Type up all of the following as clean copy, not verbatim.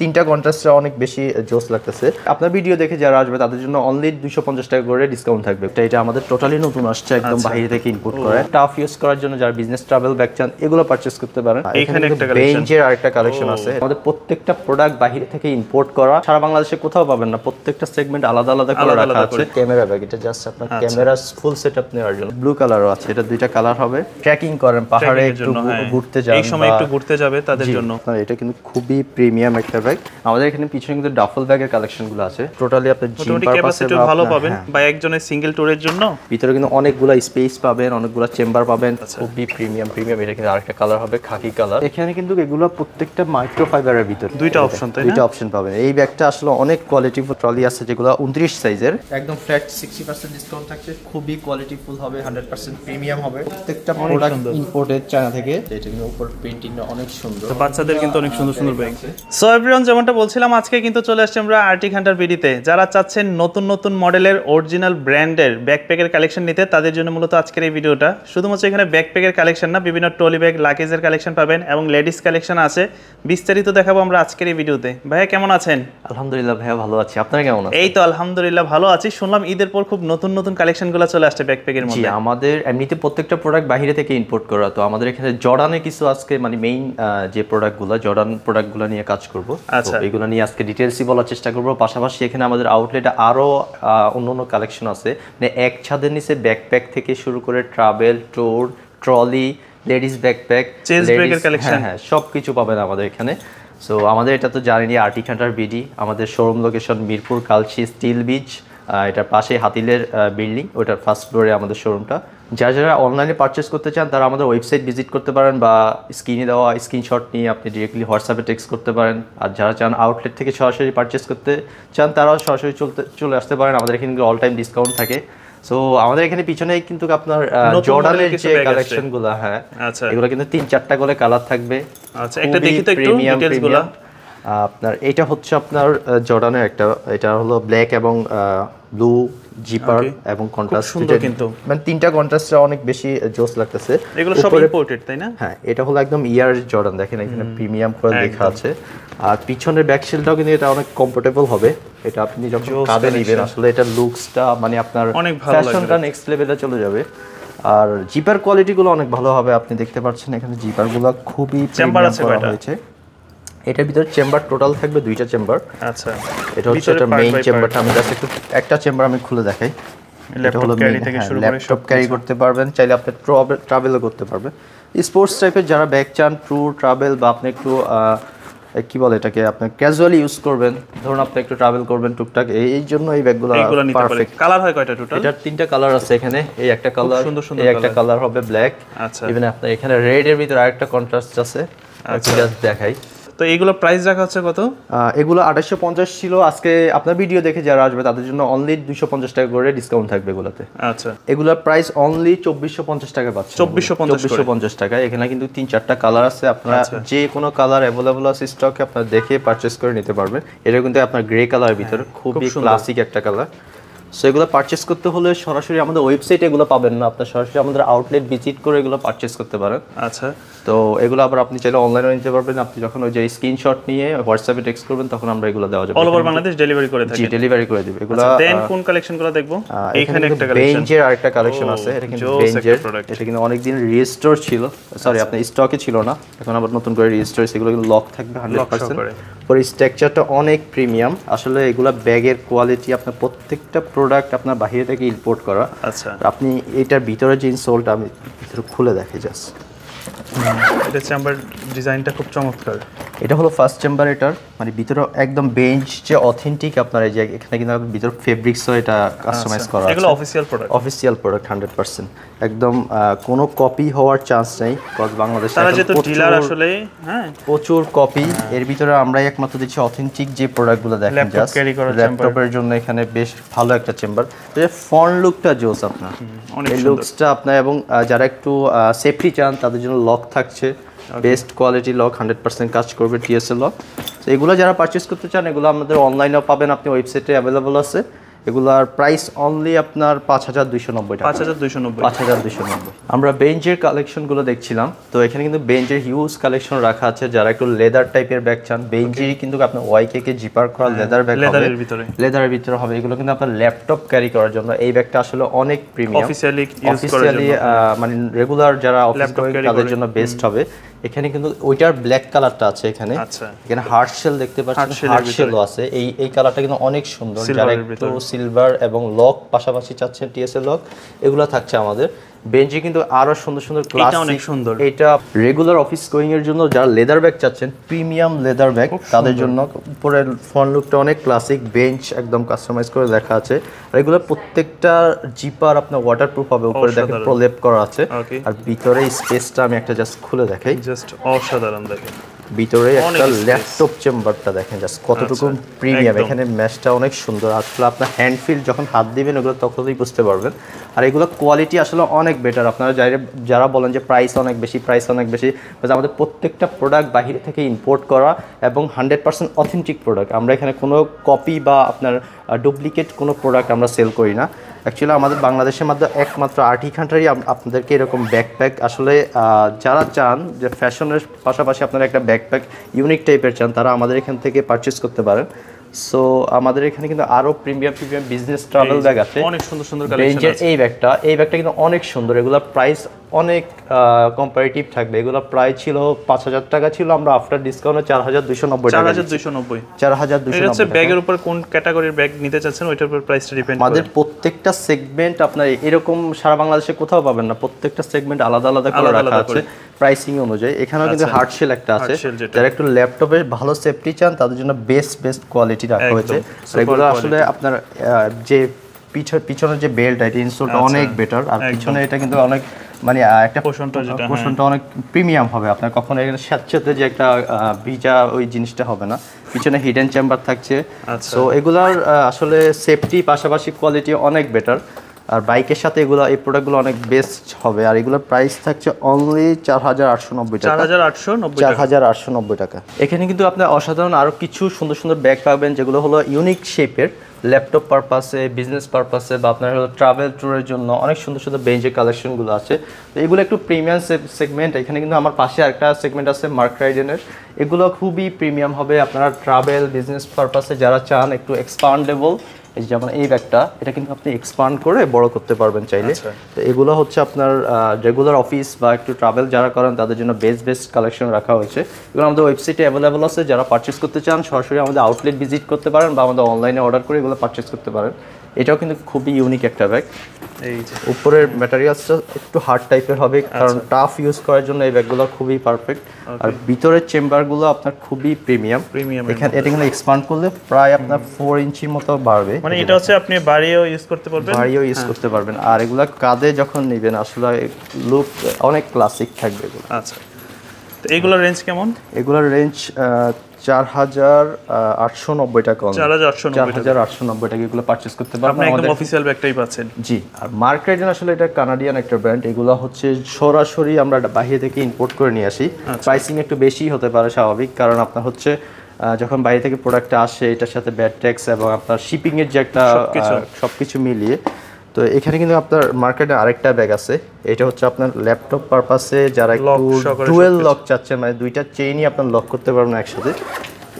তিনটা কন্ট্রাস্টটা অনেক বেশি জোস লাগতেছে। আপনার ভিডিও দেখে যারা আসবে তাদের জন্য অনলি 250 টাকা করে ডিসকাউন্ট থাকবে। এটা আমাদের টোটালি নতুন আসছে, একদম বাইরে থেকে ইম্পোর্ট করে। টাফ ইউজ করার জন্য যারা বিজনেস ট্রাভেল ব্যাগ চান এগুলো পারচেজ করতে পারেন। এখানে একটা বেঞ্চের আরেকটা কালেকশন আছে। আমাদের প্রত্যেকটা প্রোডাক্ট বাইরে থেকে ইম্পোর্ট করা, সারা বাংলাদেশে কোথাও পাবেন না। প্রত্যেকটা সেগমেন্ট আলাদা আলাদা করে রাখা আছে। ক্যামেরা ব্যাগ, এটা জাস্ট আপনার ক্যামেরা ফুল সেটআপ নেওয়ার জন্য। ব্লু কালারও আছে, এটা দুইটা কালার হবে। ট্র্যাকিং করেন, পাহাড়ে একটু ঘুরতে যান, এই সময় একটু ঘুরতে যাবে তাদের জন্য। এটা কিন্তু খুবই প্রিমিয়াম একটা ব্যাগ। আমাদের এখানে পিছনে কিন্তু ডাফল ব্যাগের কালেকশনগুলো আছে। টোটালি আপনি জিম পারপাসে ভালো পাবেন বা একজনের সিঙ্গেল ট্যুরের জন্য। ভিতরে কিন্তু অনেকগুলা স্পেস পাবেন, অনেকগুলা চেম্বার পাবেন, খুবই প্রিমিয়াম। এটা কিন্তু আরেকটা কালার হবে, খাকি কালার। এখানে কিন্তু এগুলো প্রত্যেকটা মাইক্রোফাইবারের ভিতরে দুইটা অপশন, তাই না? দুইটা অপশন পাবেন। এই ব্যাগটা আসলে অনেক কোয়ালিটিফুল ট্রলি আছে যেগুলো 29 সাইজের, একদম ফ্ল্যাট 60% ডিসকাউন্ট থাকছে। খুবই কোয়ালিটিফুল হবে, 100% প্রিমিয়াম হবে। প্রত্যেকটা প্রোডাক্ট ইম্পোর্টেড চায়না থেকে। এটা কিন্তু উপর প্রিন্টিংটা অনেক সুন্দর, তো বাচ্চাদের কিন্তু অনেক সুন্দর সুন্দর ব্যাগ। সো एवरीवन, যেমনটা বলছিলাম, আজকে কিন্তু চলে আসছে আমরা আর্টিক হান্টার বিডিতে। যারা চাচ্ছেন নতুন নতুন মডেলের অরিজিনাল ব্র্যান্ডের ব্যাকপ্যাকের কালেকশন নিতে, তাদের জন্য মূলত আজকের এই ভিডিওটা। শুধুমাত্র এখানে ব্যাকপ্যাকের কালেকশন না, বিভিন্ন ট্রলি ব্যাগ, লাগেজের কালেকশন পাবেন এবং লেডিস কালেকশন আছে। বিস্তারিত দেখাবো আমরা আজকের এই ভিডিওতে। ভাইয়া কেমন আছেন? আলহামদুলিল্লাহ ভাইয়া ভালো আছি, আপনারা কেমন আছেন? এই তো আলহামদুলিল্লাহ ভালো আছি। শুনলাম ঈদের পর খুব নতুন নতুন কালেকশনগুলো চলে আসছে ব্যাকপ্যাকের মধ্যে। আমাদের এমনিতে প্রত্যেকটা প্রোডাক্ট বাইরে থেকে ইম্পোর্ট করা, তো আমাদের এখানে জর্ডানে কিছু আজকে মানে মেইন যে প্রোডাক্টগুলো, জর্ডান প্রোডাক্টগুলো নিয়ে কাজ করব। আচ্ছা, এগুলো নিয়ে আজকে ডিটেইলসই বলার চেষ্টা করব। পাশাপাশি এখানে আমাদের আউটলেটে আরো অন্যান্য কালেকশন আছে, মানে এক ছাদের নিচে ব্যাকপ্যাক থেকে শুরু করে travel, tour, trolley, ladies backpack, chest ব্যাগের কালেকশন, হ্যাঁ সবকিছু পাবেন আমাদের এখানে। সো আমাদের এটা তো জানেনই, আর্টিক হান্টার বিডি। আমাদের showroom location Mirpur Kalshi steel বিচ, এটার পাশে হাতিলের বিল্ডিং, ওইটার ফার্স্ট ফ্লোরে আমাদের শোরুমটা। যারা অনলাইনে পারচেস করতে চান তারা আমাদের ওয়েবসাইট ভিজিট করতে পারেন, বা স্ক্রিনে দেওয়া স্ক্রিনশট নিয়ে আপনি ডিরেক্টলি হোয়াটসঅ্যাপে টেক্সট করতে পারেন। আর যারা চান আউটলেট থেকে সরাসরি পারচেস করতে চান তারাও সরাসরি চলে আসতে পারেন। আমাদের এখানে অল টাইম ডিসকাউন্ট থাকে। সো আমাদের এখানে পিছনে কিন্তু আপনার জর্ডানের যে কালেকশনগুলো, হ্যাঁ আচ্ছা, এগুলো কিন্তু 3-4টা করে কালার থাকবে। আচ্ছা, একটা দেখি তো একটু ডিটেইলসগুলো। আপনার এটা হচ্ছে আপনার জর্ডানের একটা, এটা হলো ব্ল্যাক এবং ব্লু জিপার এবং কন্ট্রাস্ট, সুন্দর কিন্তু মানে তিনটা কন্ট্রাস্টটা অনেক বেশি জোস লাগতেছে। এগুলো সব ইম্পোর্টেড, তাই না? হ্যাঁ, এটা হলো একদম ইয়ার জর্ডান, দেখেন এখানে প্রিমিয়াম করে লেখা আছে। আর পিছনের ব্যাক শেলটাও কিন্তু এটা অনেক কমফোর্টেবল হবে। এটা আপনি যখন কাঁধে নেবেন আসলে এটা লুকসটা মানে আপনার ফ্যাশনটা নেক্সট লেভেলে চলে যাবে। আর জিপার কোয়ালিটিগুলো অনেক ভালো হবে, আপনি দেখতে পাচ্ছেন এখানে জিপারগুলো খুবই প্রিমিয়াম করা হয়েছে। এটার ভিতরে চেম্বার টোটাল থাকবে 2টা চেম্বার। আচ্ছা, এটা হচ্ছে এটা মেইন চেম্বারটা। আমি জাস্ট একটা চেম্বার আমি খুলে দেখাই। এটা হলো ল্যাপটপ ক্যারি করতে পারবেন, চাইলে আপনি ট্রাভেলও করতে পারবেন। স্পোর্টস টাইপের যারা ব্যাগ চান, ট্যুর, ট্রাভেল, বা আপনি একটু কি বলে এটাকে, আপনি ক্যাজুয়ালি ইউজ করবেন, ধরুন আপনি একটু ট্রাভেল করবেন টুকটাক, এই জন্য এই ব্যাগগুলো পারফেক্ট। কালার হয় কয়টা টোটাল? এটার 3টা কালার আছে এখানে। এই একটা কালার, এই একটা কালার হবে ব্ল্যাক। আচ্ছা, ইভেন আপনার এখানে রেড এর ভিতরে আরেকটা কন্ট্রাস্ট আছে। আচ্ছা, জাস্ট দেখাই। তো এগুলো প্রাইস রাখা হচ্ছে কত? এগুলো 2850 ছিল। আজকে আপনার ভিডিও দেখে যারা আসবে তাদের জন্য অনলি 250 টাকা করে ডিসকাউন্ট থাকবে এগুলোতে। আচ্ছা, এগুলোর প্রাইস অনলি 2450 টাকা পাচ্ছেন। 2450 টাকা। এখানে কিন্তু 3-4টা কালার আছে, আপনারা যে কোনো কালার अवेलेबल আছে স্টকে, আপনারা দেখে পারচেজ করে নিতে পারবেন। এটা কিন্তু আপনার গ্রে কালারের ভিতরে খুবই ক্লাসিক একটা কালার। সো এগুলো পারচেজ করতে হলে সরাসরি আমাদের ওয়েবসাইটে এগুলো পাবেন না, আপনার সরাসরি আমাদের আউটলেট ভিজিট করে এগুলো পারচেজ করতে পারেন। আচ্ছা, তো এগুলো আবার আপনি চাইলে অনলাইনে নিতে পারবেন। আপনি যখন ওই যে স্ক্রিনশট নিয়ে হোয়াটসঅ্যাপে টেক্সট করবেন তখন আমরা এগুলো দেওয়া যাবে। অল ওভার বাংলাদেশ ডেলিভারি করে থাকি। জি, ডেলিভারি করে দিব এগুলো। দেন কোন কালেকশনগুলো দেখবো? এখানে একটা কালেকশন, বেঞ্চের আরেকটা কালেকশন আছে। এটা কিন্তু বেঞ্চের, এটা কিন্তু অনেক দিন রিস্টোর ছিল, সরি আপনার স্টকে ছিল না, এখন আবার নতুন করে রিস্টোর। এগুলো কিন্তু লক থাকবে 100%। পরে স্ট্রাকচারটা অনেক প্রিমিয়াম। আসলে এগুলা ব্যাগের কোয়ালিটি, আপনার প্রত্যেকটা প্রোডাক্ট আপনার বাইরে থেকে ইম্পোর্ট করা। আচ্ছা, আপনি এটার ভিতরে যে ইনসোলটা আমি ভিতরে খুলে দেখে জাস্ট, এটা চেম্বার ডিজাইনটা খুব চমৎকার। এটা হলো ফার্স্ট চেম্বার। এটার মানে ভিতরে একদম বেঞ্চ যে অথেন্টিক, আপনার এই যে এখানে কিন্তু ভিতর ফেব্রিক্সও এটা কাস্টমাইজ করা আছে। এগুলো অফিশিয়াল প্রোডাক্ট, অফিশিয়াল প্রোডাক্ট 100%। একদম কোনো কপি হওয়ার চান্স নেই, কজ বাংলাদেশে তারা যেহেতু ডিলার আসলে হ্যাঁ প্রচুর কপি। এর ভিতরে আমরাই একমাত্র দিচ্ছি অথেন্টিক যে প্রোডাক্টগুলো দেখেন, জাস্ট ল্যাপটপের জন্য এখানে বেশ ভালো একটা চেম্বার। যে ফন্ট লুকটা জোস আপনার, এই লুকসটা আপনার, এবং যারা একটু সেফটি চান তাদের জন্য লক থাকছে, বেস্ট কোয়ালিটি লক, 100% কাজ করবে টিএসএল লক। তো এগুলো যারা পারচেজ করতে চান এগুলো আমাদের অনলাইনেও পাবেন, আপনি ওয়েবসাইটে অ্যাভেলেবল আছে। এগুলার প্রাইস অনলি আপনার 5290 টাকা। 5290। আমরা বেঞ্চের কালেকশনগুলো দেখছিলাম, তো এখানে কিন্তু বেঞ্চের হিউজ কালেকশন রাখা আছে। যারা একটু লেদার টাইপের ব্যাগ চান, বেঞ্চেরই কিন্তু আপনার ওয়াইকে জিপার করা লেদার ব্যাগ হবে, লেদারের ভিতরে হবে। এগুলো কিন্তু আপনার ল্যাপটপ ক্যারি করার জন্য এই ব্যাগটা আসলে অনেক প্রিমিয়াম, অফিসিয়ালি ইউজ করার জন্য, মানে রেগুলার যারা অফিস গোয়িং তাদের জন্য বেস্ট হবে। এখানে কিন্তু ওইটার ব্ল্যাক কালারটা আছে এখানে, এখানে হার্টশেল দেখতে পাচ্ছেন, হার্টশেলও আছে। এই কালারটা কিন্তু অনেক সুন্দর। যারা একটু সিলভার এবং লক পাশাপাশি চাচ্ছেন, টিএসএল লক, এগুলো থাকছে আমাদের বেঞ্চে। কিন্তু আরো সুন্দর সুন্দর ক্লাস, অনেক সুন্দর। এটা রেগুলার অফিস গোয়িং এর জন্য যারা লেদার ব্যাগ চাচ্ছেন, প্রিমিয়াম লেদার ব্যাগ, তাদের জন্য। উপরের ফ্রন্ট লুকটা অনেক ক্লাসিক, বেঞ্চ একদম কাস্টমাইজ করে লেখা আছে। আর এগুলো প্রত্যেকটা জিপার আপনার ওয়াটারপ্রুফ হবে, উপরে দেখেন প্রলেপ করা আছে। আর ভিতরে স্পেসটা আমি একটা জাস্ট খুলে দেখাই, জাস্ট অসাধারণ। দেখেন ভিতরে একটা ল্যাপটপ চেম্বারটা দেখেন জাস্ট কতটুকু প্রিমিয়াম। এখানে ম্যাশটা অনেক সুন্দর। আসলে আপনার হ্যান্ড ফিল যখন হাত দিবেন ওগুলো তখনই বুঝতে পারবেন। আর এগুলো কোয়ালিটি আসলে অনেক বেটার। আপনারা যারা বলেন যে প্রাইস অনেক বেশি, আমাদের প্রত্যেকটা প্রোডাক্ট বাইরে থেকে ইম্পোর্ট করা এবং 100% অথেন্টিক প্রোডাক্ট। আমরা এখানে কোনো কপি বা আপনার ডুপ্লিকেট কোনো প্রোডাক্ট আমরা সেল করি না। অ্যাকচুয়ালি আমাদের বাংলাদেশের মধ্যে একমাত্র আর্টিক হান্টারই আপনাদেরকে এরকম ব্যাকপ্যাক, আসলে যারা চান যে ফ্যাশনের পাশাপাশি আপনারা একটা ব্যাকপ্যাক ইউনিক টাইপের চান, তারা আমাদের এখান থেকে পারচেস করতে পারেন। সো আমাদের এখানে কিন্তু আরো প্রিমিয়াম বিজনেস ট্রাভেল ব্যাগ আছে, অনেক সুন্দর সুন্দর কালেকশন আছে। এই ব্যাগটা কিন্তু অনেক সুন্দর। এগুলোর প্রাইস অনেক কম্পারেটিভ থাকবে। এগুলো প্রায় ছিল 5000 টাকা ছিল, আমরা আফটার ডিসকাউন্টে 4290 টাকা। 4290 এটা হচ্ছে ব্যাগের উপর কোন ক্যাটাগরির ব্যাগ নিতে চাচ্ছেন ওইটার উপর প্রাইসটা ডিপেন্ড করে। আমাদের প্রত্যেকটা সেগমেন্ট আপনার এরকম সারা বাংলাদেশে কোথাও পাবেন না, প্রত্যেকটা সেগমেন্ট আলাদা আলাদা করে রাখা আছে প্রাইসিং অনুযায়ী। এখানেও কিন্তু হার্টশেল একটা আছে, যারা একটু ল্যাপটপে ভালো সেফটি চান তাদের জন্য বেস্ট কোয়ালিটি রাখা হয়েছে। এগুলো আসলে আপনার যে পিছনের যে বেল্ট, এটা ইনসোলটা অনেক বেটার। আর পিছনে এটা কিন্তু অনেক মানে একটা পোর্শনটা অনেক প্রিমিয়াম হবে। আপনার কখনো এখানে স্যাঁতস্যাঁতে যে একটা ভিজা ওই জিনিসটা হবে না। পিছনে হিডেন চেম্বার থাকছে। সো এগুলার আসলে সেফটি পাশাপাশি কোয়ালিটি অনেক বেটার। আর বাইকের সাথে এই প্রোডাক্টগুলো অনেক বেস্ট হবে। আর এগুলোর প্রাইস থাকছে অনলি 4890 টাকা। 4890 টাকা। এখানে কিন্তু আপনার অসাধারণ আরো কিছু সুন্দর সুন্দর ব্যাগ পাবেন, যেগুলো হলো ইউনিক শেপের, ল্যাপটপ পারপাসে, বিজনেস পারপাসে বা আপনার হলো ট্রাভেল ট্যুরের জন্য অনেক সুন্দর সুন্দর বেঞ্চের কালেকশনগুলো আছে। তো এগুলো একটু প্রিমিয়াম সেগমেন্ট। এখানে কিন্তু আমার পাশে আরেকটা সেগমেন্ট আছে মার্ক রাইডেনের, এগুলো খুবই প্রিমিয়াম হবে। আপনারা ট্রাভেল বিজনেস পারপাসে যারা চান একটু এক্সপান্ডেবল, এই যেমন এই ব্যাগটা, এটা কিন্তু আপনি এক্সপান্ড করে বড় করতে পারবেন চাইলে। তো এগুলো হচ্ছে আপনার রেগুলার অফিস বা একটু ট্রাভেল যারা করেন তাদের জন্য বেস্ট কালেকশন রাখা হয়েছে। এগুলো আমাদের ওয়েবসাইটে অ্যাভেলেবল আছে। যারা পারচেস করতে চান সরাসরি আমাদের আউটলেট ভিজিট করতে পারেন বা আমাদের অনলাইনে অর্ডার করে এগুলো পারচেস করতে পারেন। এটাও কিন্তু খুবই ইউনিক একটা ব্যাগ। এই যে উপরের ম্যাটেরিয়ালসটা একটু হার্ড টাইপের হবে, কারণ টাফ ইউজ করার জন্য এই ব্যাগগুলো খুবই পারফেক্ট। আর ভিতরের চেম্বারগুলো আপনার খুবই প্রিমিয়াম। এখানে এটা কিন্তু এক্সপান্ড করলে প্রায় আপনার 4 ইঞ্চির মতো বাড়বে। মানে এটা হচ্ছে আপনি বাড়িও ইউজ করতে পারবেন। আর এগুলা কাঁধে যখন নেবেন আসলে লুক অনেক ক্লাসিক থাকবে এগুলো। আচ্ছা, তো এগুলোর রেঞ্জ কেমন? এগুলোর রেঞ্জ 4890 টাকা। 4890 টাকা এগুলো পারচেজ করতে পারবেন। আপনি একদম অফিশিয়াল ব্যাগটাই পাচ্ছেন। জি। আর মার্ক রাইডেন আসলে এটা কানাডিয়ান একটা ব্র্যান্ড। এগুলো হচ্ছে সরাসরি আমরা বাইরে থেকে ইম্পোর্ট করে নিয়ে আসি। প্রাইসিং একটু বেশি হতে পারে স্বাভাবিক, কারণ আপনার হচ্ছে যখন বাইরে থেকে প্রোডাক্টটা আসে এটার সাথে ব্যাড ট্যাক্স এবং আপনার শিপিং এর যে একটা সবকিছু মিলিয়ে। তো এখানে কিন্তু আপনার মার্কেটে আরেকটা ব্যাগ আছে, এটা হচ্ছে আপনার ল্যাপটপ পারপাসে যারা একটু ডুয়েল লক চাচ্ছেন, মানে দুইটা চেইনই আপনার লক করতে পারবেন একসাথে।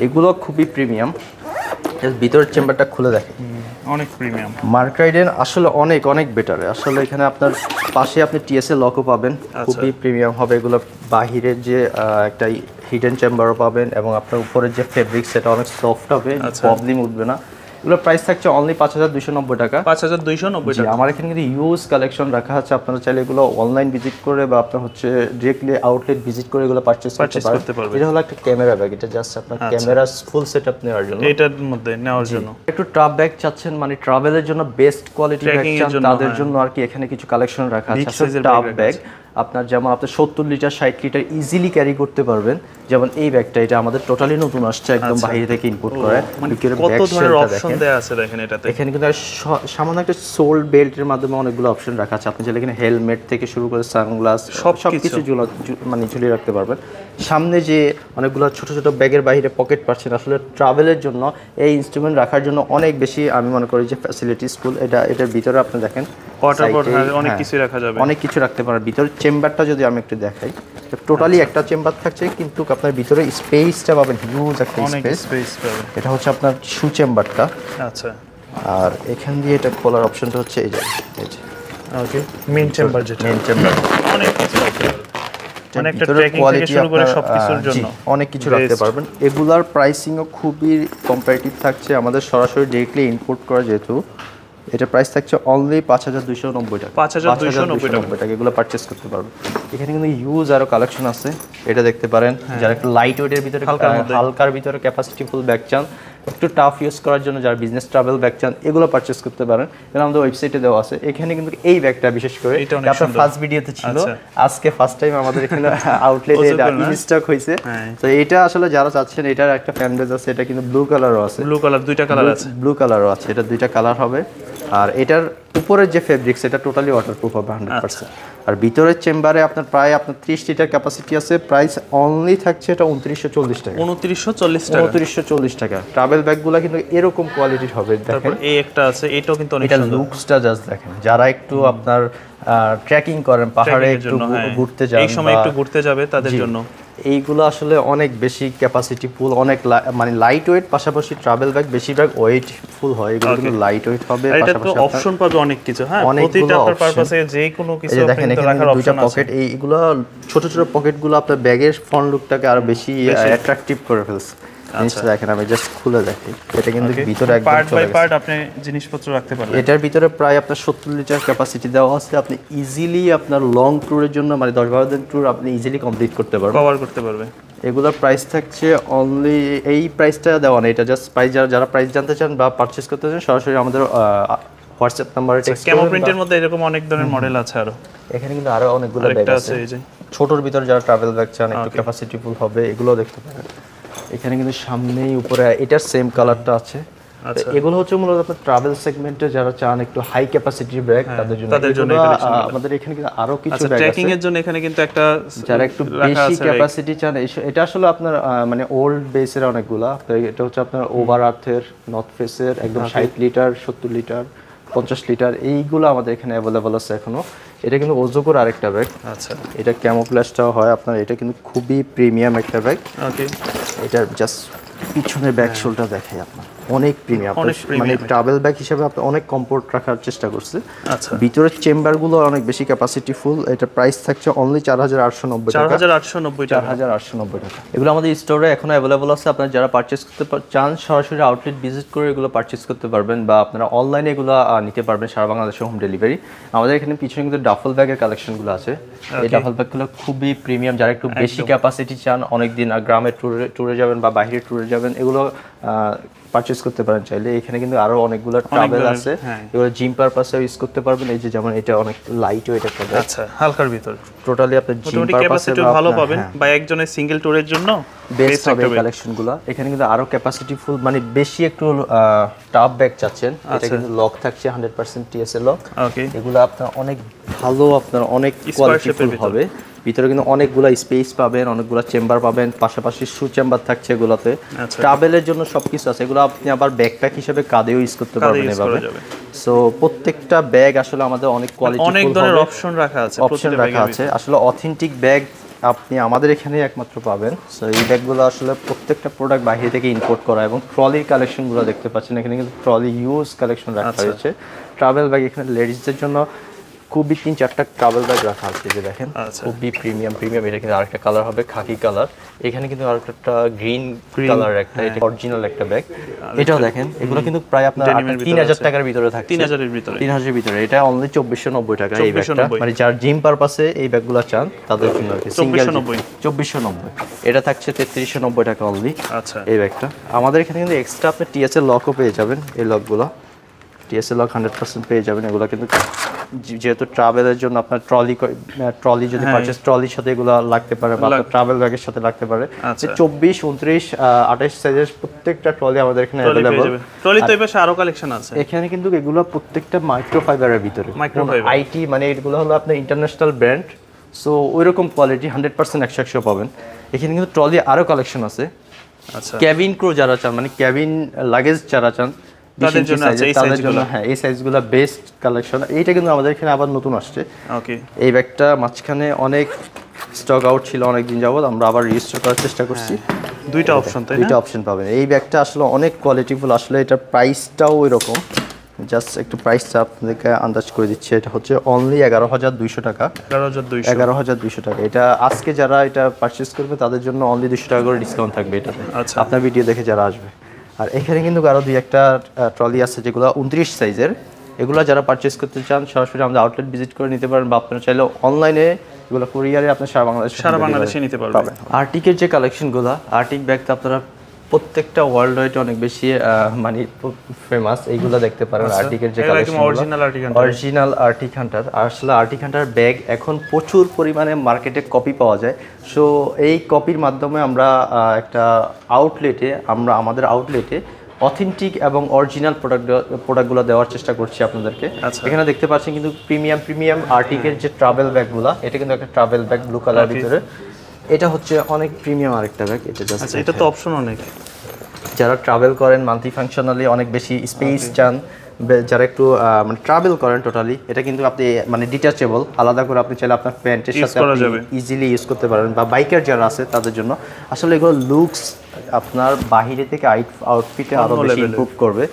এগুলো খুবই প্রিমিয়াম। ভিতরের চেম্বারটা খুলে দেখেন, অনেক প্রিমিয়াম। মার্ক রাইডেন আসলে অনেক বেটার। আসলে এখানে আপনার পাশে আপনি টিএসএ লকও পাবেন, খুবই প্রিমিয়াম হবে। এগুলো বাহিরের যে একটা হিডেন চেম্বারও পাবেন এবং আপনার উপরের যে ফেব্রিক সেটা অনেক সফট হবে, প্রবলেম উঠবে না। এগুলোর প্রাইস থাকছে অনলি 5290 টাকা। 5290 টাকা। আমার এখানে কিন্তু ইউজ কালেকশন রাখা আছে, আপনারা চাইলে এগুলো অনলাইন ভিজিট করে বা আপনার হচ্ছে ডিরেক্টলি আউটলেট ভিজিট করে এগুলো পারচেজ করতে পারবেন। এটা হলো একটা ক্যামেরা ব্যাগ, এটা জাস্ট আপনার ক্যামেরা ফুল সেটআপ নেওয়ার জন্য, এটার মধ্যে নেওয়ার জন্য। একটু ট্রাভ ব্যাগ চাচ্ছেন, মানে ট্রাভেলের জন্য বেস্ট কোয়ালিটি ব্যাগ চান তাদের জন্য আর কি এখানে কিছু কালেকশন রাখা আছে। ট্রাভ ব্যাগ আপনার যেমন আপনি 70 লিটার 60 লিটার ইজিলি ক্যারি করতে পারবেন যেমন এই ব্যাগটা, এটা আমাদের টোটালি নতুন আসছে, একদম বাইরে থেকে ইম্পোর্ট করে। কত ধরনের অপশন দেয়া আছে দেখেন এটাতে। এখানে কিন্তু সামান্য একটা সোল বেল্টের মাধ্যমে অনেকগুলো অপশন রাখা আছে। আপনি চাইলে এখানে হেলমেট থেকে শুরু করে সানগ্লাস সবকিছু মানে ঝুলিয়ে রাখতে পারবেন। সামনে যে অনেকগুলো ছোট ছোট ব্যাগের বাইরে পকেট পাচ্ছেন, আসলে ট্রাভেলের জন্য এই ইনস্ট্রুমেন্ট রাখার জন্য অনেক বেশি আমি মনে করি যে ফ্যাসিলিটিস ফুল। এটার ভিতরে আপনি দেখেন অনেক কিছু রাখা যাবে, অনেক কিছু রাখতে পারেন। ভিতরের চেম্বারটা যদি আমি একটু দেখাই, টোটালি একটা চেম্বার থাকছে, কিন্তু আপনার ভিতরে স্পেসটা পাবেন, হিউজ একটা স্পেস পাবেন। এটা হচ্ছে আপনার শু চেম্বারটা। আচ্ছা, আর এখান দিয়ে এটা খোলার অপশনটা হচ্ছে এই যে ওকে, মেইন চেম্বার, যেটা মেইন চেম্বার। অনেক কিছু রাখতে পারবেন, মানে একটা ট্র্যাকিং থেকে শুরু করে সবকিছুর জন্য অনেক কিছু রাখতে পারবেন। এগুলার প্রাইসিংও খুবই কম্পারেটিভ থাকছে, আমাদের সরাসরি ডিরেক্টলি ইম্পোর্ট করা, যেহেতু এটা প্রাইস থাকছে অনলি 5290 টাকা। 5290 টাকা এগুলো পারচেজ করতে পারবেন। এখানে কিন্তু ইউজ আরো কালেকশন আছে, এটা দেখতে পারেন। যারা একটু লাইট ওয়েটের ভিতরে, হালকার ভিতরে ক্যাপাসিটি ফুল ব্যাগ চান, একটু টাফ ইউজ করার জন্য যারা বিজনেস ট্রাভেল ব্যাগ চান, এগুলো পারচেজ করতে পারেন। এটা আমাদের ওয়েবসাইটে দেওয়া আছে। এখানে কিন্তু এই ব্যাগটা বিশেষ করে আপনার ফার্স্ট ভিডিওতে ছিল, আজকে ফার্স্ট টাইম আমাদের এখানে আউটলেটে এটা ইনস্টক হয়েছে। তো এটা আসলে যারা চাচ্ছেন, এটার একটা ফ্যান বেজ আছে। এটা কিন্তু ব্লু কালারও আছে, দুইটা কালার আছে, ব্লু কালারও আছে। এটা দুইটা কালার হবে। আর এটার উপরের যে ফেব্রিক্স, এটা টোটালি ওয়াটারপ্রুফ হবে 100%। আর ভিতরের চেম্বারে আপনার প্রায় 30 লিটার ক্যাপাসিটি আছে। প্রাইস অনলি থাকছে এটা 2940 টাকা। 2940 টাকা। ট্রাভেল ব্যাগগুলো কিন্তু এরকম কোয়ালিটির হবে। দেখেন এই একটা আছে, এটাও কিন্তু অনেক সুন্দর। এটা লুকসটা জাস্ট দেখেন। যারা একটু আপনার ট্রেকিং করেন, পাহাড়ে একটু ঘুরতে যান, এই সময় একটু ঘুরতে যাবে তাদের জন্য এইগুলো আসলে অনেক বেশি ক্যাপাসিটি ফুল, অনেক মানে লাইট ওয়েট, পাশাপাশি ট্রাভেল ব্যাগ বেশিরভাগ ওয়েট ফুল হয়। এগুলো কিন্তু লাইট ওয়েট হবে, পাশাপাশি অপশন পাবে অনেক কিছু। হ্যাঁ, প্রতিটা আপনার পারপাসে যে কোনো কিছু দেখেন। এখানে দুইটা পকেট, এইগুলো ছোট ছোট পকেটগুলো আপনার ব্যাগের ফ্রন্ট লুকটাকে আরো বেশি অ্যাট্রাকটিভ করে ফেলছে। জিনিসটা দেখেন, আমি জাস্ট খুলে দেখি। এটা কিন্তু ভিতরে একদম পার্ট বাই পার্ট আপনি জিনিসপত্র রাখতে পারবেন। এটার ভিতরে প্রায় আপনার 70 লিটার ক্যাপাসিটি দেওয়া আছে। আপনি ইজিলি আপনার লং ট্যুরের জন্য, মানে 10-12 দিন ট্যুর আপনি ইজিলি কমপ্লিট করতে পারবেন, কভার করতে পারবেন। এগুলোর প্রাইস থাকছে অনলি, এই প্রাইসটা দেওয়া না, এটা জাস্ট প্রাইস। যারা প্রাইস জানতে চান বা পারচেজ করতে চান, সরাসরি আমাদের হোয়াটসঅ্যাপ নাম্বারে টেক্সট করুন। ক্যামো প্রিন্টের মধ্যে এরকম অনেক ধরনের মডেল আছে। আরো এখানে কিন্তু আরো অনেকগুলো ব্যাগ আছে। এই যে ছোটর ভিতরে যারা ট্রাভেল ব্যাগ চান, একটু ক্যাপাসিটি ফুল হবে, এগুলো দেখতে পারেন। এখানে কিন্তু সামনেই উপরে এটার সেম কালারটা আছে। এগুলো হচ্ছে মূলত আপনার ট্রাভেল সেগমেন্টে যারা চান একটু হাই ক্যাপাসিটির ব্যাগ, তাদের জন্য আমাদের এখানে কিন্তু আরো কিছু ব্যাগ আছে। ট্রেকিং এর জন্য এখানে কিন্তু একটা, যারা একটু বেশি ক্যাপাসিটি চান, এটা আসলে আপনার মানে ওল্ড বেসের অনেকগুলা। এটা হচ্ছে আপনার ওভার আর্থের, নর্থ ফেসের একদম 60 লিটার, 70 লিটার, 50 লিটার, এইগুলো আমাদের এখানে অ্যাভেলেবল আছে এখনো। এটা কিন্তু ওজোকোর আরেকটা ব্যাগ। আচ্ছা, এটা ক্যামোফ্লেজটাও হয় আপনার। এটা কিন্তু খুবই প্রিমিয়াম একটা ব্যাগ। ওকে, এটার জাস্ট পিছনের ব্যাক শোলটা দেখাই আপনার, অনেক প্রিমিয়াম, মানে ট্রাভেল ব্যাগ হিসেবে আপনি অনেক কমফোর্ট রাখার চেষ্টা করছে। আচ্ছা, ভিতরের চেম্বারগুলো অনেক বেশি ক্যাপাসিটি ফুল। এটা প্রাইস থাকছে অনলি 4890 টাকা। 4890 টাকা। এগুলো আমাদের স্টোরে এখনো অ্যাভেলেবল আছে। আপনারা যারা পারচেজ করতে চান, সরাসরি আউটলেট ভিজিট করে এগুলো পারচেজ করতে পারবেন, বা আপনারা অনলাইনে এগুলো নিতে পারবেন সারা বাংলাদেশে হোম ডেলিভারি। আমাদের এখানে পিছনে কিন্তু ডাফল ব্যাগের কালেকশনগুলো আছে। এই ডাফল ব্যাগগুলো খুবই প্রিমিয়াম। যারা একটু বেশি ক্যাপাসিটি চান, অনেকদিন গ্রামের ট্যুরে যাবেন বা বাইরে ট্যুরে যাবেন, এগুলো পারচেজ করতে পারেন চাইলে। এখানে কিন্তু আরো অনেকগুলো ট্রাভেল আছে, এগুলো জিম পারপাসে ইউজ করতে পারবেন। এই যে যেমন এটা অনেক লাইট ওয়েট একটা ব্যাগ। আচ্ছা, হালকার ভিতর, টোটালি আপনি জিম পারপাসে ভালো পাবেন, বা একজনের সিঙ্গেল ট্যুরের জন্য বেস্ট হবে কালেকশনগুলো। এখানে কিন্তু আরো ক্যাপাসিটি ফুল, মানে বেশি একটু টাফ ব্যাগ চাচ্ছেন, এটা কিন্তু লক থাকছে 100% টিএসএ লক। ওকে, এগুলো আপনার অনেক ভালো, আপনার অনেক কোয়ালিটিফুল হবে। ভিতরে কিন্তু অনেকগুলো স্পেস পাবেন, অনেকগুলো চেম্বার পাবেন, পাশাপাশি শু চেম্বার থাকছে এগুলোতে। ট্রাভেলের জন্য সবকিছু আছে। এগুলো আপনি আবার ব্যাকপ্যাক হিসেবে কাঁধেও ইউজ করতে পারবেন এভাবে। সো প্রত্যেকটা ব্যাগ আসলে আমাদের অনেক কোয়ালিটি, অনেক ধরনের অপশন রাখা আছে। আসলে অথেন্টিক ব্যাগ আপনি আমাদের এখানে একমাত্র পাবেন। সো এই ব্যাগগুলো আসলে প্রত্যেকটা প্রোডাক্ট বাইরে থেকে ইম্পোর্ট করা। এবং ট্রলির কালেকশনগুলো দেখতে পাচ্ছেন, এখানে কিন্তু ট্রলি ইউজ কালেকশন রাখা হয়েছে। ট্রাভেল ব্যাগ এখানে লেডিসদের জন্য খুবই 3-4টা ট্রাভেল ব্যাগ রাখা আছে, যে দেখেন খুবই প্রিমিয়াম। এটা কিন্তু আরেকটা কালার হবে খাকি কালার। এখানে কিন্তু আরেকটা গ্রিন কালার, একটা এটা অরিজিনাল একটা ব্যাগ। এটাও দেখেন, এগুলো কিন্তু প্রায় আপনার 3000 টাকার ভিতরে থাকে। 3000 এর ভিতরে। এটা অনলি 2490 টাকা এই ব্যাগটা। মানে যার জিম পারপাসে এই ব্যাগগুলো চান তাদের জন্য আর কি। সিঙ্গেল 2490। এটা থাকছে 3390 টাকা অনলি। আচ্ছা, এই ব্যাগটা আমাদের এখানে কিন্তু এক্সট্রা আপনি টিএসএ লকও পেয়ে যাবেন। এই লকগুলো টিএসএ লক 100% পেয়ে যাবেন। এগুলো কিন্তু যেহেতু ট্রাভেলের জন্য আপনার ট্রলি যদি পারচেজ ট্রলির সাথে এগুলো লাগতে পারে বা ট্রাভেল ব্যাগের সাথে লাগতে পারে। 24, 29, 28 সাইজের প্রত্যেকটা ট্রলি আমাদের এখানে अवेलेबल। ট্রলি তো এবারে আরো কালেকশন আছে এখানে, কিন্তু এগুলো প্রত্যেকটা মাইক্রোফাইবারের ভিতরে, আইটি মানে এগুলো হলো আপনার ইন্টারন্যাশনাল ব্র্যান্ড, সো ওইরকম কোয়ালিটি 100% 100 পাবেন। এখানে কিন্তু ট্রলি আরো কালেকশন আছে। আচ্ছা, ক্যাবিন ক্রু যারা চান, মানে ক্যাবিন লাগেজ যারা চান তাদের জন্য হ্যাঁ এই সাইজগুলো বেস্ট কালেকশন। এইটা কিন্তু আমাদের এখানে আবার নতুন আসছে। ওকে, এই ব্যাগটা মাঝখানে অনেক স্টক আউট ছিল অনেক দিন যাবত, আমরা আবার রিস্টোর করার চেষ্টা করছি। দুইটা অপশন, তাই না? দুইটা অপশন পাবেন। এই ব্যাগটা আসলে অনেক কোয়ালিটিফুল, আসলে এটার প্রাইসটাও ওইরকম। জাস্ট একটু প্রাইসটা আপনাদেরকে আন্দাজ করে দিচ্ছি, এটা হচ্ছে অনলি 11,200 টাকা। 11,200 টাকা। এটা আজকে যারা এটা পারচেজ করবে তাদের জন্য অনলি 200 টাকা করে ডিসকাউন্ট থাকবে এটাতে, আপনার ভিডিও দেখে যারা আসবে। আর এখানে কিন্তু আরো দুই একটা ট্রলি আছে যেগুলো 29 সাইজের। এগুলো যারা পারচেজ করতে চান সরাসরি আমাদের আউটলেট ভিজিট করে নিতে পারেন, বা আপনারা চাইলে অনলাইনে এগুলো কুরিয়ারে আপনি সারা বাংলাদেশে নিতে পারবেন। আর্টিকের যে কালেকশনগুলো, আর্টিক ব্যাগ তো আপনারা প্রত্যেকটা ওয়ার্ল্ড ওয়াইড অনেক বেশি মানে ফেমাস। এইগুলো দেখতে পারেন আর্টিকের যে কালেকশন, অরিজিনাল আর্টিক হান্টার। আসলে আর্টিক হান্টার ব্যাগ এখন প্রচুর পরিমাণে মার্কেটে কপি পাওয়া যায়। সো এই কপির মাধ্যমে আমরা একটা আমাদের আউটলেটে অথেন্টিক এবং অরিজিনাল প্রোডাক্টগুলো দেওয়ার চেষ্টা করছি আপনাদেরকে। এখানে দেখতে পাচ্ছেন কিন্তু প্রিমিয়াম আর্টিকের যে ট্রাভেল ব্যাগগুলো, এটা কিন্তু একটা ট্রাভেল ব্যাগ ব্লু কালার ভিতরে। এটা হচ্ছে অনেক প্রিমিয়াম আরেকটা ব্যাগ। এটা জাস্ট এটা তো অপশন অনেক, যারা ট্রাভেল করেন মাল্টি ফাংশনালি অনেক বেশি স্পেস চান, যারা একটু মানে ট্রাভেল করেন টোটালি, এটা কিন্তু আপনি মানে ডিটাচেবল, আলাদা করে আপনি চাইলে আপনার প্যান্টের সাথে ইজিলি ইউজ করতে পারেন, বা বাইকার যারা আছে তাদের জন্য। আসলে এগুলো লুকস আপনার বাহিরে থেকে আউটফিটে আরো বেশি ইমপ্রুভ করবে।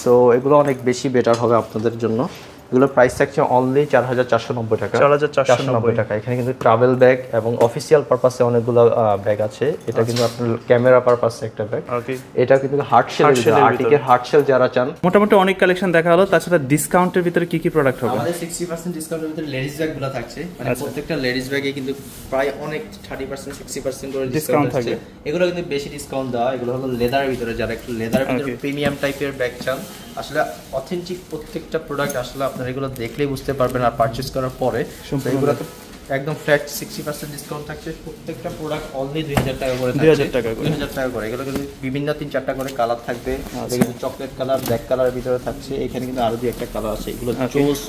সো এগুলো অনেক বেশি বেটার হবে আপনাদের জন্য। এগুলোর প্রাইস থাকছে অনলি 4,490 টাকা। 4,490 টাকা। এখানে কিন্তু ট্রাভেল ব্যাগ এবং অফিসিয়াল পারপাসে অনেকগুলো ব্যাগ আছে। এটা কিন্তু আপনার ক্যামেরা পারপাসে একটা ব্যাগ। এটা কিন্তু হার্ড শেল, আর্টিকের হার্ড শেল যারা চান। মোটামুটি অনেক কালেকশন দেখা হলো। তাছাড়া ডিসকাউন্টের ভিতরে কি কি প্রোডাক্ট হবে? আমাদের 60% ডিসকাউন্টের ভিতরে লেডিস ব্যাগগুলো থাকছে, মানে প্রত্যেকটা লেডিস ব্যাগে কিন্তু প্রায় অনেক 30% 60% করে ডিসকাউন্ট থাকবে। এগুলো কিন্তু বেশি ডিসকাউন্ট দেওয়া। এগুলো হলো লেদারের ভিতরে, যারা একটু লেদারের ভিতরে প্রিমিয়াম টাইপের ব্যাগ চান। আসলে অথেন্টিক প্রত্যেকটা প্রোডাক্ট আসলে আপনারা এগুলো দেখলেই বুঝতে পারবেন, আর পারচেজ করার পরে এগুলো তো একদম ফ্ল্যাট 60% ডিসকাউন্ট থাকছে। প্রত্যেকটা প্রোডাক্ট অনলি 2,000 টাকা করে, 2,000 টাকা করে। এগুলো কিন্তু বিভিন্ন 3-4টা করে কালার থাকবে। কিন্তু চকলেট কালার, ব্ল্যাক কালারের ভিতরে থাকছে। এখানে কিন্তু আরো দুই একটা কালার আছে। এগুলো জোস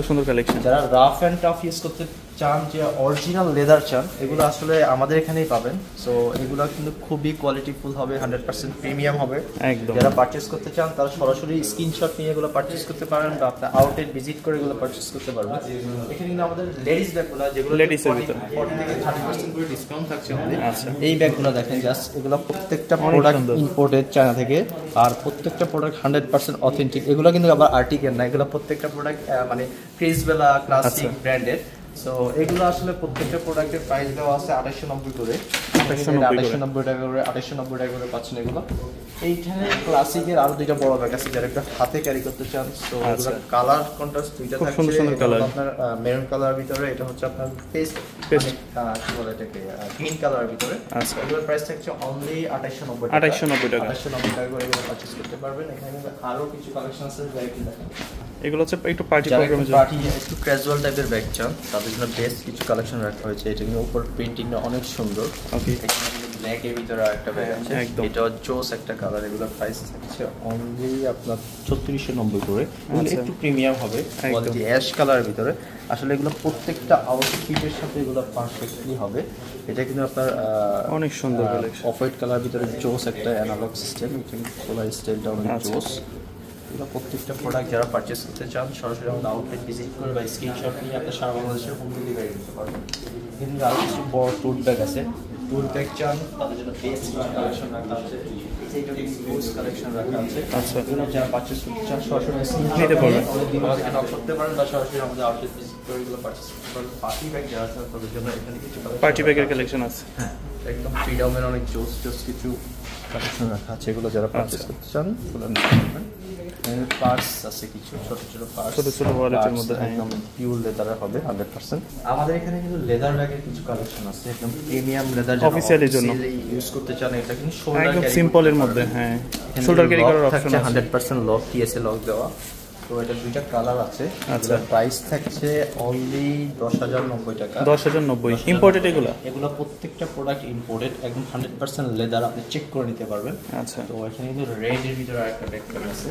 সুন্দর কালেকশন। যারা রাফ এন্ড টাফ ইউজ করতে চান, যে অরিজিনাল লেদার চান, এগুলো আসলে আমাদের এখানেই পাবেন। সো এগুলো কিন্তু খুবই কোয়ালিটিফুল হবে, 100% প্রিমিয়াম হবে। যারা পারচেজ করতে চান তারা সরাসরি স্ক্রিনশট নিয়ে এগুলো পারচেজ করতে পারেন, বা আপনার আউটলেট ভিজিট করে এগুলো পারচেজ করতে পারবেন। এখানে কিন্তু আমাদের লেডিস ব্যাগগুলো, যেগুলো লেডিসের ভিতরে 40 থেকে 30% করে ডিসকাউন্ট থাকছে আমাদের। এই ব্যাগগুলো দেখেন জাস্ট, এগুলো প্রত্যেকটা প্রোডাক্ট ইম্পোর্টেড চায়না থেকে, আর প্রত্যেকটা প্রোডাক্ট 100% অথেন্টিক। এগুলো কিন্তু আবার আর্টিকেল না, এগুলো প্রত্যেকটা প্রোডাক্ট মানে ক্রিসবেলা ক্লাসিক ব্র্যান্ডেড। সো এগুলো আসলে প্রত্যেকটা প্রোডাক্টের প্রাইস দেওয়া আছে 2,890 করে। 2,890 টাকা করে, 2,890 টাকা করে পাচ্ছেন এগুলো। এইখানে ক্লাসিকের আরো দুইটা বড় ব্যাগ আছে, যারা একটা হাতে ক্যারি করতে চান। সো এগুলো কালার কন্ট্রাস্ট দুইটা থাকছে। আপনার মেরুন কালার ভিতরে, এটা হচ্ছে আপনার পেস্ট কি বলে এটাকে, গ্রিন কালার ভিতরে। এগুলোর প্রাইস থাকছে অনলি 2,890 টাকা। 2,890 টাকা করে এগুলো পারচেজ করতে পারবেন। এখানে আরো কিছু কালেকশন আছে, এগুলো হচ্ছে একটু পার্টি প্রোগ্রামের জন্য, পার্টি একটু ক্যাজুয়াল টাইপের ব্যাগ চান, তাদের জন্য বেস্ট কিছু কালেকশন রাখা হয়েছে। এটা কিন্তু উপর প্রিন্টিংটা অনেক সুন্দর। ব্ল্যাক এর ভিতরে একটা ব্যাগ আছে, এটা জোস একটা কালার। এগুলো প্রাইস আছে অনলি আপনার 3,490 করে। একটু প্রিমিয়াম হবে, কোয়ালিটি অ্যাশ কালারের ভিতরে। আসলে এগুলো প্রত্যেকটা আউটফিটের সাথে এগুলো পারফেক্টলি হবে। এটা কিন্তু আপনার অনেক সুন্দর অফ হোয়াইট কালার ভিতরে জোস একটা অ্যানালগ সিস্টেম। এটা খোলা স্টাইলটা অনেক জোস। এগুলো প্রত্যেকটা প্রোডাক্ট যারা পারচেজ করতে চান সরাসরি আমাদের আউটলেট ভিজিট করে বা স্ক্রিনশট নিয়ে আপনার সারা বাংলাদেশের হোম ডেলিভারি দিতে পারবেন। কিন্তু আরও কিছু বড় টুল ব্যাগ আছে, টুল ব্যাগ চান তাদের জন্য বেস্ট কালেকশন রাখা আছে। এইটা ইউজ কালেকশন রাখা আছে। এগুলো যারা পারচেজ করতে চান সরাসরি নিতে পারবেন, আমাদেরকে নক করতে পারেন, বা সরাসরি আমাদের আউটলেট ভিজিট করে এগুলো পারচেজ করতে পারবেন। পার্টি ব্যাগ যারা আছে তাদের জন্য এখানে কিছু পার্টি ব্যাগের কালেকশন আছে। হ্যাঁ, একদম ফ্রিডমের অনেক জোস কিছু কালেকশন রাখা আছে। এগুলো যারা পারচেজ করতে চান পার্স আছে, কিছু ছোট পার্স, ছোট ওয়ালেটের মধ্যে একদম পিওর লেদারের হবে 100%। আমাদের এখানে কিন্তু লেদার ব্যাগের কিছু কালেকশন আছে, একদম প্রিমিয়াম লেদার, যারা অফিসিয়ালের জন্য ইউজ করতে চান। এটা কিন্তু শোল্ডার একদম সিম্পল এর মধ্যে, হ্যাঁ শোল্ডার ক্যারি করার অপশন আছে, 100% লক, টিএসএ লক দেওয়া। তো এটা দুইটা কালার আছে। আচ্ছা, প্রাইস থাকছে অনলি 10,090 টাকা। 10,090 ইম্পোর্টেড এগুলো প্রত্যেকটা প্রোডাক্ট ইম্পোর্টেড, একদম 100% লেদার, আপনি চেক করে নিতে পারবেন। আচ্ছা, তো এখানে কিন্তু রেড এর ভিতরে আরেকটা ব্যাকপ্যাক আছে,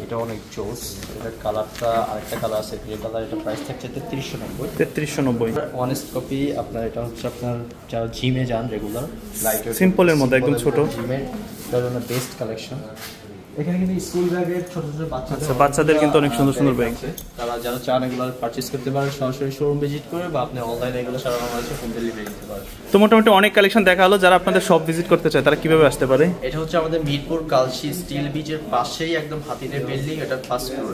এটা অনেক জোস। এটা কালারটা আরেকটা কালার আছে গ্রে কালার, এটা প্রাইস থাকছে 3390। 3390 অনেস্ট কপি আপনার। এটা হচ্ছে আপনার যারা জিমে যান রেগুলার, লাইটার সিম্পলের মধ্যে একদম ছোট জিমের জন্য বেস্ট কালেকশন। এখানে কিন্তু স্কুল ব্যাগের ছোট ছোট বাচ্চাদের কিন্তু অনেক সুন্দর সুন্দর ব্যাগ আছে। তারা যারা চান এগুলো পারচেজ করতে পারেন সরাসরি শোরুম ভিজিট করে, বা আপনি অনলাইনে এগুলো সারা বাংলাদেশে হোম ডেলিভারি দিতে পারেন। তো মোটামুটি অনেক কালেকশন দেখা হলো। যারা আপনাদের শপ ভিজিট করতে চায় তারা কিভাবে আসতে পারে? এটা হচ্ছে আমাদের মিরপুর কালশি স্টিল বিচের পাশেই একদম হাতিদের বিল্ডিং, এটা ফার্স্ট ফ্লোর।